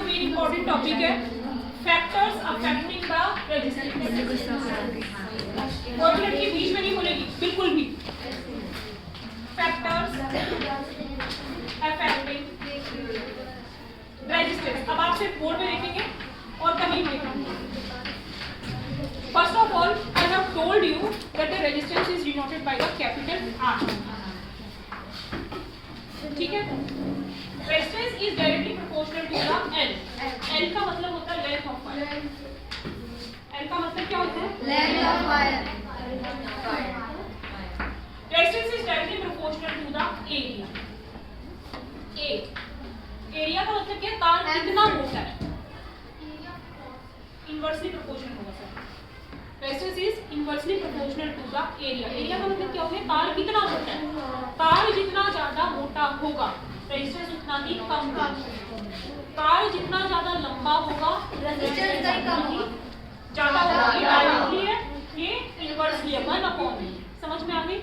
Main important topic है factors affecting the resistance. कोई भी लड़की बीच में नहीं बोलेगी बिल्कुल भी। Factors affecting resistance. अब आप सिर्फ बोर्ड में देखेंगे और कहीं भी देखेंगे। First of all, I have told you that the resistance is denoted by the capital R. ठीक है? Resistance is directly proportional to the L. L का मतलब होता है length of wire. L का मतलब क्या होता है? Length of wire. Resistance is directly proportional to the area. Area का मतलब क्या? तार कितना मोटा है? Inversely proportional होगा sir. Resistance is inversely proportional to the area. Area का मतलब क्या होगा? तार कितना मोटा है? तार जितना ज्यादा मोटा होगा, रेजिस्टेंस उतना ही कम होगा। तार जितना ज्यादा लंबा होगा, रेजिस्टेंस कम होगा, ज्यादा होगा। ये डायरेक्टली है, ये इनवर्सली है, 1/e। समझ में आ गई?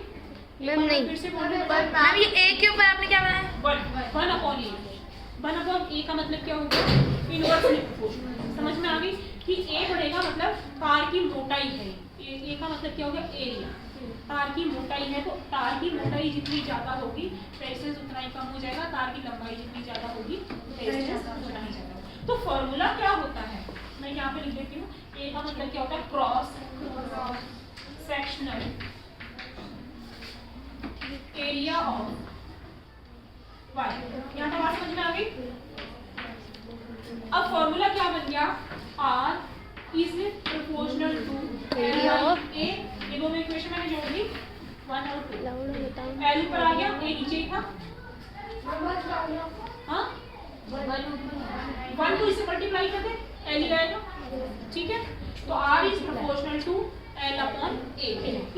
मैम नहीं। फिर से बोल रहे हैं। मैम ये ए के ऊपर आपने क्या बनाया? 1/e। 1/e का मतलब क्या होगा? Inversely proportional. समझ में आ गई कि ए बढ़ेगा मतलब तार की मोटाई है। ए का मतलब क्या होगा? एरिया। तार की मोटाई है तो तार की मोटाई जितनी ज्यादा होगी रेजिस्टेंस उतना ही कम हो जाएगा। तार की लंबाई जितनी ज्यादा होगी रेजिस्टेंस उतना ही ज्यादा होगा। तो फॉर्मूला क्या होता है मैं यहाँ पे लिख देती हूँ। ए का मतलब क्या होता है? Cross sectional area of wire. यहाँ तक बात समझ में आ गई? अब फॉर्मूला क्या बन गया? R is proportional to Area of A। ये दोनों इक्वेशन मैंने जोड़ दी 1 और 2। L ऊपर आ गया, A नीचे ही था। हाँ 1 2 इसे मल्टीप्लाई करते L ही आएगा। ठीक है, तो R is proportional to L/A।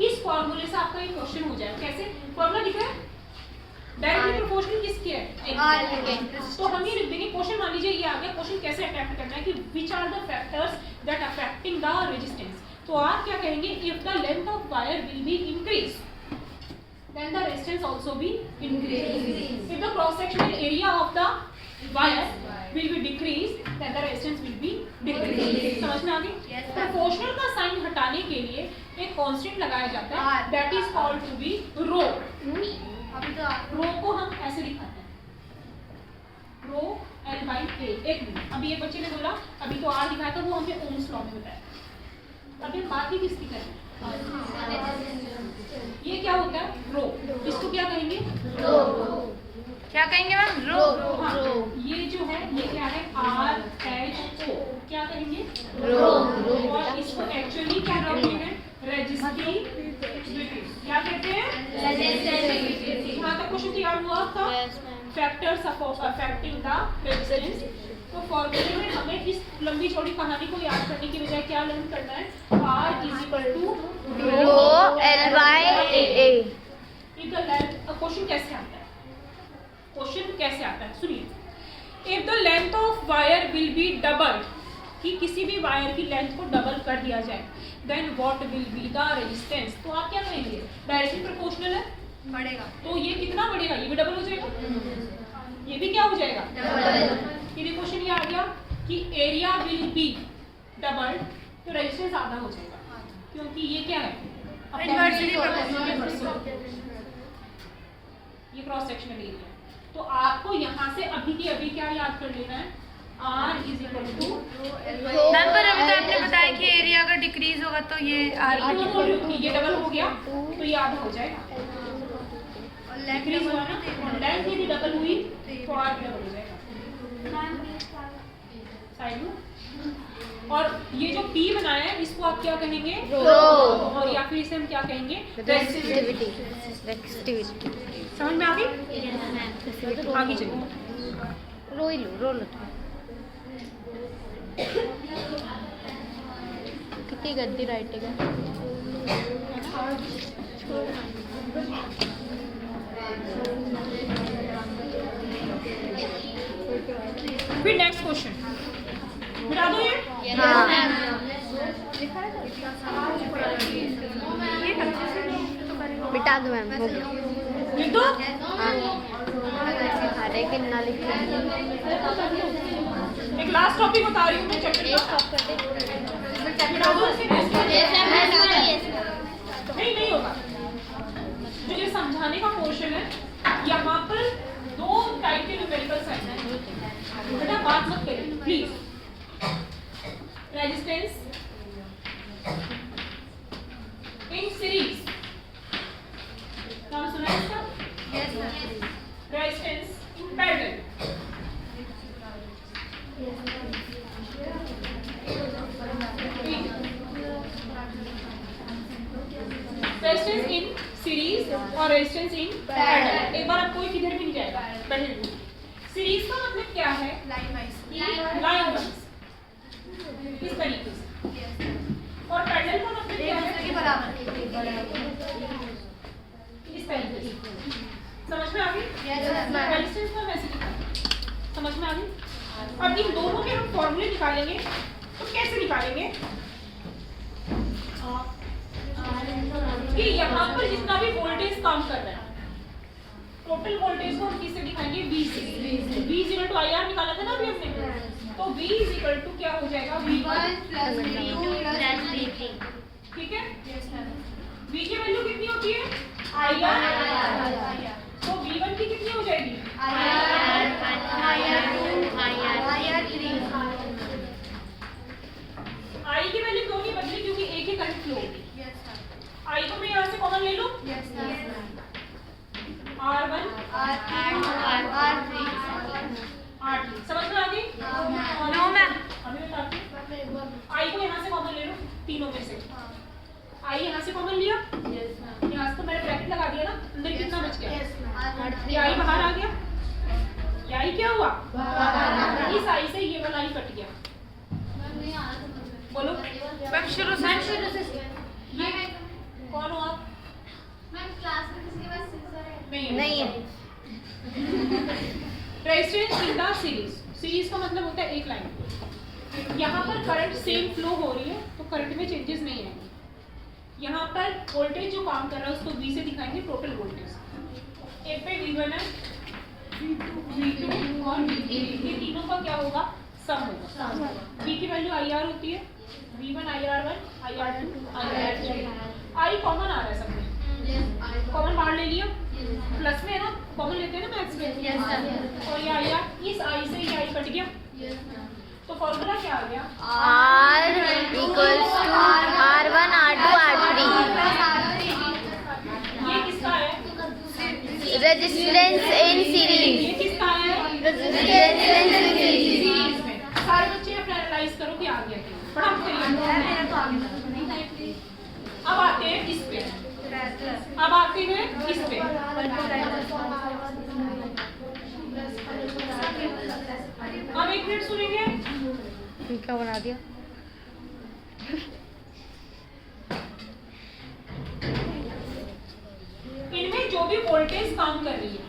इस फॉर्मूले से आपका एक क्वेश्चन हो जाएगा। कैसे फॉर्मूला दिख रहा है? डायरेक्टली प्रोपोर्शनल किसके है? तो हम ये लिख देंगे। क्वेश्चन मान लीजिए ये आ गया। क्वेश्चन कैसे अटैक करना है कि which are the factors that affecting the resistance. तो आप क्या कहेंगे? If the length of wire will be increase then the resistance also be increase. If the cross sectional area of the wire will be decrease then the resistance will be decrease. समझ में आ गई? Proportional का sign हटाने के लिए एक constant लगाया जाता है that is called to be rho. Rho को हम ऐसे दिखाते हैं, रो L/A। एक मिनट, अभी एक बच्चे ने बोला अभी तो R दिखाया था, वो हमें ओम्स लॉ में बताया। अभी बाकी किसकी करें? ये क्या होता है? रो। इसको क्या कहेंगे? रो। क्या कहेंगे मैम? रो। हाँ, ये जो है ये क्या है? RH-O। क्या कहेंगे? रो। और इसको एक्चुअली क्या कहते हैं? रेजिस्टिविटी। क्या कहते हैं? रेजिस्टिविटी। यहाँ तक क्वेश्चन तैयार हुआ था? Factors affecting the resistance. तो फॉर्मूले में हमें इस लंबी चौड़ी कहानी को याद करने की बजाय क्या लर्न करना है? R = रो L/A। क्वेश्चन कैसे आता है? क्वेश्चन कैसे आता है सुनिए। If the length of wire will B doubled, कि किसी भी वायर की लेंथ को डबल कर दिया जाए, then what will be the resistance. तो आप क्या कहेंगे? डायरेक्टली प्रोपोर्शनल है, बढ़ेगा। तो ये कितना बढ़ेगा? ये भी डबल हो जाएगा, ये भी क्या हो जाएगा? डबल। ये क्वेश्चन ये आ गया कि एरिया विल बी डबल तो रेजिस्टेंस आधा हो जाएगा, क्योंकि ये क्या है? Inversely proportional. ये क्रॉस सेक्शनल एरिया। तो आपको यहाँ से अभी की अभी क्या याद कर लेना है? R = मैम पर अभी तो आपने बताया कि एरिया अगर डिक्रीज होगा तो ये R ये डबल हो गया तो ये आधा हो जाएगा। डिक्रीज हुआ ना, लेंथ यदि डबल हुई तो R डबल हो जाएगा साइड में। और ये जो P बनाया है इसको आप क्या कहेंगे? रो। और या फिर इसे हम क्या कहेंगे? रेजिस्टिविटी। समझ में आ गई? आगे चलिए। रो ही लो, रो लो। कितनी गंदी राइटिंग है। फिर नेक्स्ट क्वेश्चन मिटा दो ये। मिटा दो मैम, हो गया। लिख दो। हाँ, अरे कितना लिख एक लास्ट टॉपिक बता रही हूँ मैं चैप्टर नहीं होगा। जो ये समझाने का पोर्शन है, यहाँ पर 2 टाइप के न्यूमेरिकल साइन है, बेटा बात मत करिए प्लीज। रेजिस्टेंस इन सीरीज, नाम सुना है इसका? Resistance in parallel, resistance in series और रेजिस्टेंस इन पैरेलल। एक बार आपको किधर भी नहीं जाएगा पैरेलल। सीरीज का मतलब क्या है? लाइन वाइज इस तरीके से, और पैरेलल का मतलब क्या है? इस तरीके से। समझ में आ गई? रेजिस्टेंस का वैसे लिखा, समझ में आ गई? अब इन दोनों के हम फॉर्मूले निकालेंगे, तो कैसे निकालेंगे कि यहाँ पर जितना भी वोल्टेज काम कर रहा है, टोटल वोल्टेज को हम किससे दिखाएंगे? V से। V इक्वल टू IR निकाला था ना अभी हमने, तो V इक्वल टू क्या हो जाएगा? V1 + V2 + V3, ठीक है? V की वैल्यू कितनी होती है? IR, तो V1 की कितनी हो जाएगी? I की वैल्यू क्यों नहीं बदली? क्योंकि एक ही करंट फ्लो होगी। I को मैं यहाँ से कॉमन ले लूं, R1 R3 समझ में आ गई? नो मैम, अभी बताती हूँ। I को यहाँ से कॉमन ले लो, तीनों में से। I यहाँ से कॉमन लिया, यहाँ से तो मैंने ब्रैकेट लगा दिया ना, अंदर कितना बच गया? ये I बाहर आ गया, ये I क्या हुआ? इस I से ये वाला I कट गया। बोलो मैम शुरू से। ये कौन हो आप? नहीं है। Resistance in the series, series का मतलब होता है एक लाइन। यहाँ पर करंट सेम फ्लो हो रही है, तो करंट में चेंजेस नहीं आएंगे। यहाँ पर वोल्टेज जो काम कर रहा है उसको V से दिखाएंगे, टोटल वोल्टेज। एक पे V1 है, V2 और V3, ये तीनों का क्या होगा? सम होगा। V की वैल्यू IR होती है, V1 IR1 IR2 IR3। I common आ रहा है सब में, कॉमन बाहर ले लिया, प्लस में है ना, कॉमन लेते हैं ना मैथ्स में, और ये IR, इस I से ये I कट गया, तो फॉर्मूला क्या आ गया? R equals to R1 R2 R3। ये किसका है? Resistance in series. ये किसका है? Resistance in series. सीरीज में। सारे बच्चे अपना एनालाइज करो कि आ गया क्या? फटाफट करिए। अब आते हैं इस पे, अब आते हैं इस पे। अब एक मिनट सुनेंगे, क्या बना दिया? इनमें जो भी वोल्टेज काम कर रही है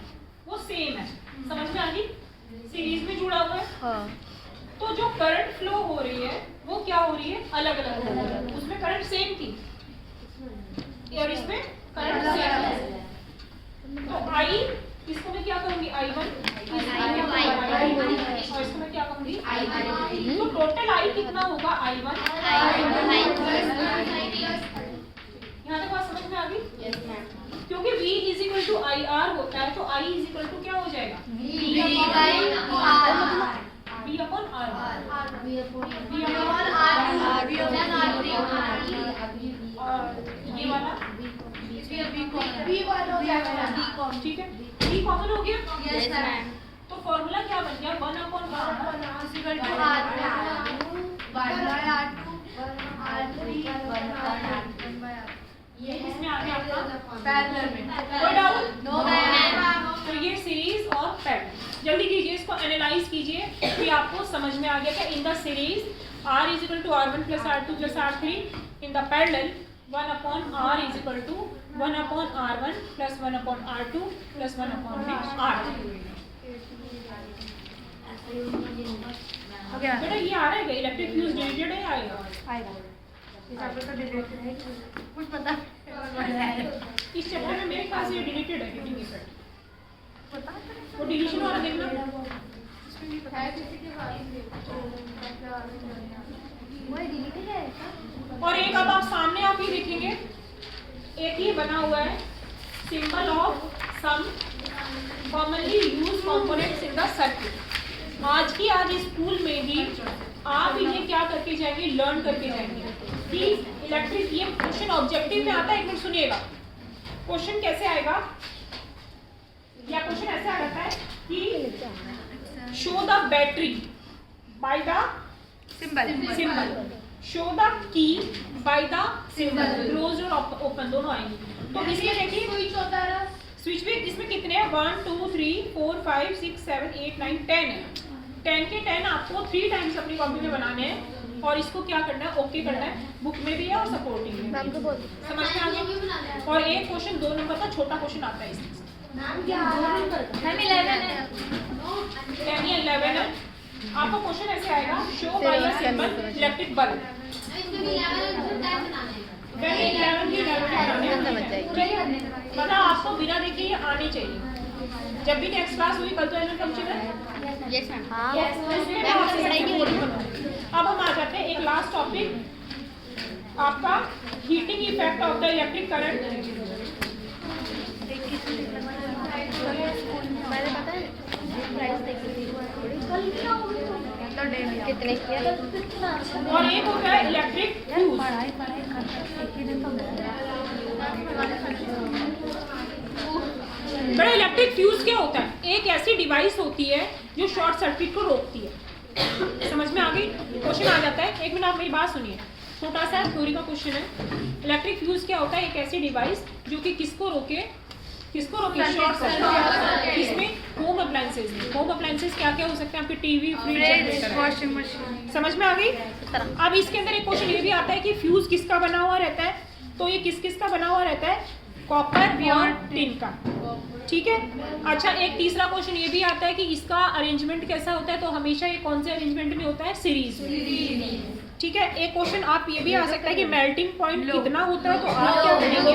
वो सेम है, समझ में आ गई? सीरीज में जुड़ा हुआ है। हाँ। तो जो करंट फ्लो हो रही है वो क्या हो रही है? अलग अलग हो रही है। उसमें करंट सेम थी और इसमें करंट सेम है। तो I, इसको मैं क्या करूंगी? I1, और इसको मैं क्या कहूंगी? I2। तो टोटल I कितना होगा? I1। यहाँ तक बात समझ में आ गई? क्योंकि V = IR होता है, तो I = क्या हो जाएगा? V upon R। ये वाला ठीक है, V कॉमन हो गया। तो फॉर्मूला क्या बन गया? 1/1 ये इसमें आ गया आपका पैरेलल में। कोई डाउट? No ma'am. तो ये सीरीज और पैरेलल, जल्दी कीजिए, इसको एनालाइज कीजिए कि आपको समझ में आ गया कि in the series R = R1 + R2 + R3, in the parallel 1/R = 1/R1 + 1/R2 + 1/R। बेटा ये आ रहा है, इलेक्ट्रिक फ्यूज डिलीटेड है, आएगा कुछ पता इस चैप्टर में मेरे पास ये डिलीटेड है 50%। वो डिलीशन वाला देखना। और एक अब आप सामने आप ये देखेंगे, एक ये बना हुआ है symbol of some commonly use components in the circuit. आज की आज स्कूल में ही आप इन्हें क्या करके जाएंगे, लर्न करके जाएंगे कि इलेक्ट्रिक, ये क्वेश्चन ऑब्जेक्टिव में आता है। एक मिनट सुनिएगा, क्वेश्चन कैसे आएगा, या क्वेश्चन ऐसे आ जाता है कि show the battery by the symbol, show the key by the symbol, close और ओपन दोनों आएंगे। तो इसमें देखिए स्विच भी इसमें कितने हैं, 1 2 3 4 5 6 7 8 9 10 है। 10 के 10 आपको 3 टाइम्स अपनी कॉपी में बनाने हैं और इसको क्या करना है, ओके करना है। बुक में भी है और सपोर्टिंग में, समझ में आ गया। और एक क्वेश्चन 2 नंबर का छोटा क्वेश्चन आता है इसमें, 10 या 11 है। आपका क्वेश्चन ऐसे आएगा, show by a symbol electric bulb. पता आपको बिना देखे ये आने चाहिए। जब भी नेक्स्ट क्लास हुई कल तो एनुअल फंक्शन है। Yes ma'am. हाँ अब हम आ जाते हैं एक लास्ट टॉपिक, आपका heating effect of the electric current. कितने किया? और एक होता है इलेक्ट्रिक फ्यूज। बड़ा इलेक्ट्रिक फ्यूज क्या होता है, एक ऐसी डिवाइस होती है जो शॉर्ट सर्किट को रोकती है। समझ में आ गई? क्वेश्चन आ जाता है, एक मिनट आप मेरी बात सुनिए, छोटा सा थ्योरी का क्वेश्चन है। इलेक्ट्रिक फ्यूज क्या होता है, एक ऐसी डिवाइस जो कि किसको रोके, शॉर्ट सर्किट। किसमें? होम अप्लायंसेज में। होम अप्लायंसेज क्या क्या हो सकते हैं आपके, टीवी, फ्रिज, वॉशिंग मशीन। समझ में आ गई? अब इसके अंदर एक क्वेश्चन ये भी आता है कि फ्यूज किसका बना हुआ रहता है, तो ये किस का बना हुआ रहता है, कॉपर और टिन का। ठीक है। अच्छा, एक तीसरा क्वेश्चन ये भी आता है कि इसका अरेंजमेंट कैसा होता है, तो हमेशा ये कौन से अरेंजमेंट में होता है, सीरीज में। ठीक है। एक क्वेश्चन आप ये भी आ सकता है कि मेल्टिंग पॉइंट कितना होता है, तो आप क्या करेंगे,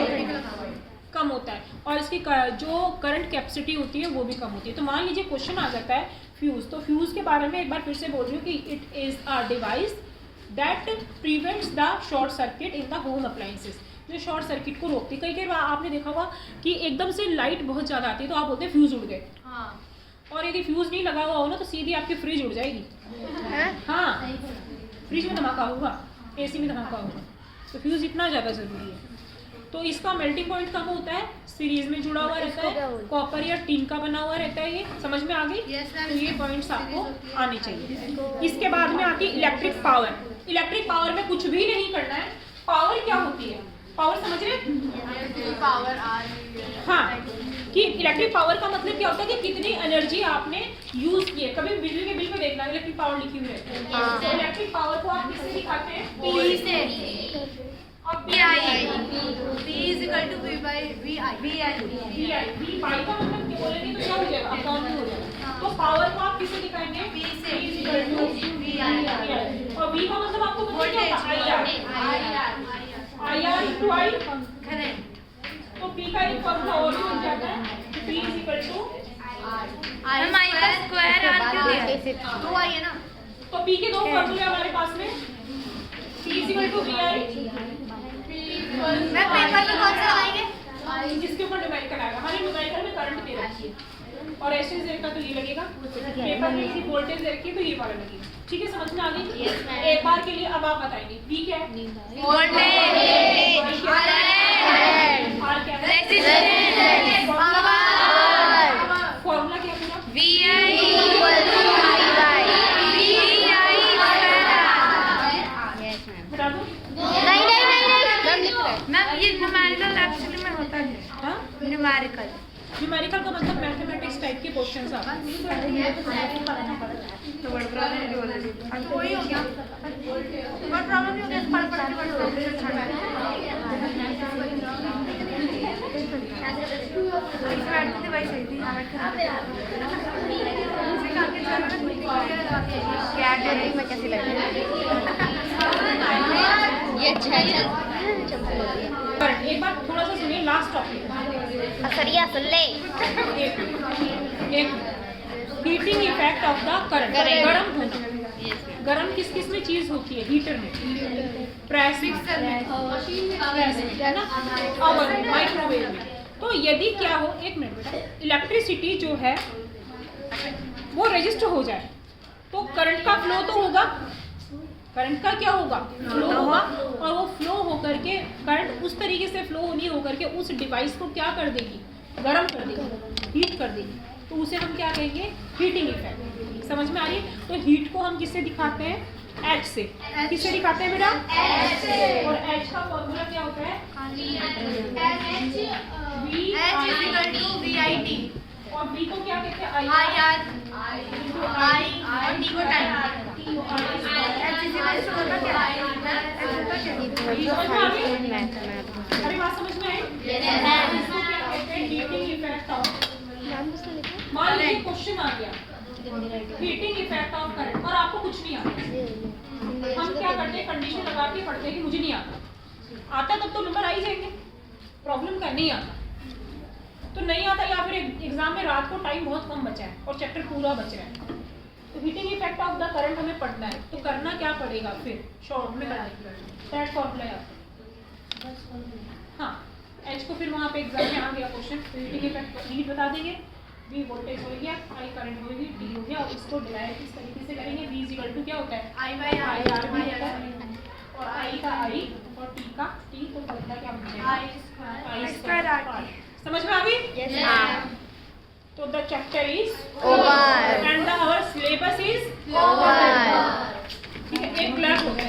कम होता है, और इसकी जो करंट कैपेसिटी होती है वो भी कम होती है। तो मान लीजिए क्वेश्चन आ जाता है फ्यूज, तो फ्यूज के बारे में एक बार फिर से बोल रही हूँ कि it is a device that prevents the short circuit in the home appliances, जो शॉर्ट सर्किट को रोकती है। कई बार आपने देखा होगा कि एकदम से लाइट बहुत ज़्यादा आती है तो आप बोलते हैं फ्यूज उड़ गए। हाँ। और यदि फ्यूज नहीं लगा हुआ हो ना तो सीधी आपकी फ्रिज उड़ जाएगी। हाँ, फ्रिज में धमाका होगा, एसी में धमाका होगा, तो फ्यूज इतना ज़्यादा ज़रूरी है। तो इसका मेल्टिंग पॉइंट कम होता है, सीरीज में जुड़ा हुआ रहता है, कॉपर या टिन का बना हुआ रहता है। ये समझ में आ गई? तो ये पॉइंट्स आपको आने चाहिए। इसके बाद में आती है इलेक्ट्रिक पावर। इलेक्ट्रिक पावर में कुछ भी नहीं करना है। पावर क्या होती है, पावर समझ रहे? पावर हाँ, कि इलेक्ट्रिक पावर का मतलब क्या होता है कि कितनी एनर्जी आपने यूज की है। कभी बिजली के बिल पे देखना इलेक्ट्रिक पावर लिखी हुई है, तो इलेक्ट्रिक पावर को आप किससे दिखाते हैं, P से। और P equal to V by का मतलब बोलेंगे तो क्या हो जाएगा, अपॉन में हो जाएगा। तो पावर को आप किससे दिखाएंगे, P से, इक्वल टू VI। और V का मतलब आपको पता क्या होता है, IR इनटू I। तो P का एक फॉर्मूला और भी बन जाता है, P इक्वल टू I का स्क्वायर R क्यों दिया? 2 आई है ना। तो P के दो फॉर्मूले हमारे पास में, P इक्वल टू VI। मैं पेपर में कौन सा लगाएंगे, जिसके ऊपर न्यूमेरिकल आएगा। हमारे न्यूमेरिकल में करंट दे रखी है और एसएस दे रखा तो ये लगेगा, पेपर में किसी वोल्टेज दे रखी है तो ये वाला लगेगा। ठीक है, समझ में आ गई? एक बार के लिए अब आप बताएंगे V क्या है, R क्या है, फॉर्मूला क्या है पूरा, VI बता दो। मैम ये न्यूमेरिकल एक्चुअली में होता है। हाँ, न्यूमेरिकल का मतलब मैथमेटिक्स टाइप के क्वेश्चंस आते हैं। तो बड़ा प्रॉब्लम नहीं बोला जी, हमको वही हो गया, बड़ा प्रॉब्लम नहीं हो गया, पढ़ के बैठती थी वही सही थी। क्या करें, मैं कैसी लग रही ये अच्छा है। एक बार थोड़ा सा सुनिए, लास्ट टॉपिक असरिया सुन ले। एक heating effect of the current, गर्म होना। गर्म किस किस में चीज होती है? हीटर में, प्रेस में, है ना, ओवन, माइक्रोवेव में। तो यदि क्या हो, एक मिनट बेटा, इलेक्ट्रिसिटी जो है वो रजिस्टर हो जाए तो करंट का फ्लो तो होगा, करंट का क्या होगा? फ्लो होगा। और वो फ्लो होकर के करंट उस तरीके से फ्लो नहीं होकर के उस डिवाइस को क्या कर देगी? गर्म कर देगी, हीट कर देगी। तो उसे हम क्या कहेंगे? Heating effect. समझ में आ रही है? तो हीट को हम किससे दिखाते हैं? H से। किससे दिखाते हैं बेटा? H से। और H का फॉर्मूला क्या होता है? VIT और V को क्या कहते हैं? IR और T को टाइम। अरे बात समझ में आई? इसको क्या कहते हैं? Heating effect of. मान लीजिए क्वेश्चन आ गया हीटिंग इफेक्ट ऑफ करंट और आपको कुछ नहीं आता, हम क्या करते हैं? कंडीशन लगा के पढ़ते हैं कि मुझे नहीं आता तब तो नंबर आ ही जाएंगे। प्रॉब्लम का नहीं आता तो नहीं आता, या फिर एग्जाम में रात को टाइम बहुत कम बचा है और चैप्टर पूरा बच रहा है, तो heating effect of the current हमें पढ़ना है। तो करना क्या पड़ेगा? फिर शॉर्ट में करना दैट फॉर्मूला है आपका। हाँ, एच को फिर वहाँ पे एग्जाम में आ गया क्वेश्चन, हीटिंग इफेक्ट हीट बता देंगे, V वोल्टेज हो गया, I करंट होगी, D हो गया, और इसको डिवाइड इस तरीके से करेंगे। V इक्वल टू क्या होता है? I/R और I का I और T का T, तो बदला क्या बनेगा? I square R। समझ में आ गई? तो the chapter is Over. And our syllabus is Over. ठीक है, एक क्लास हो गया।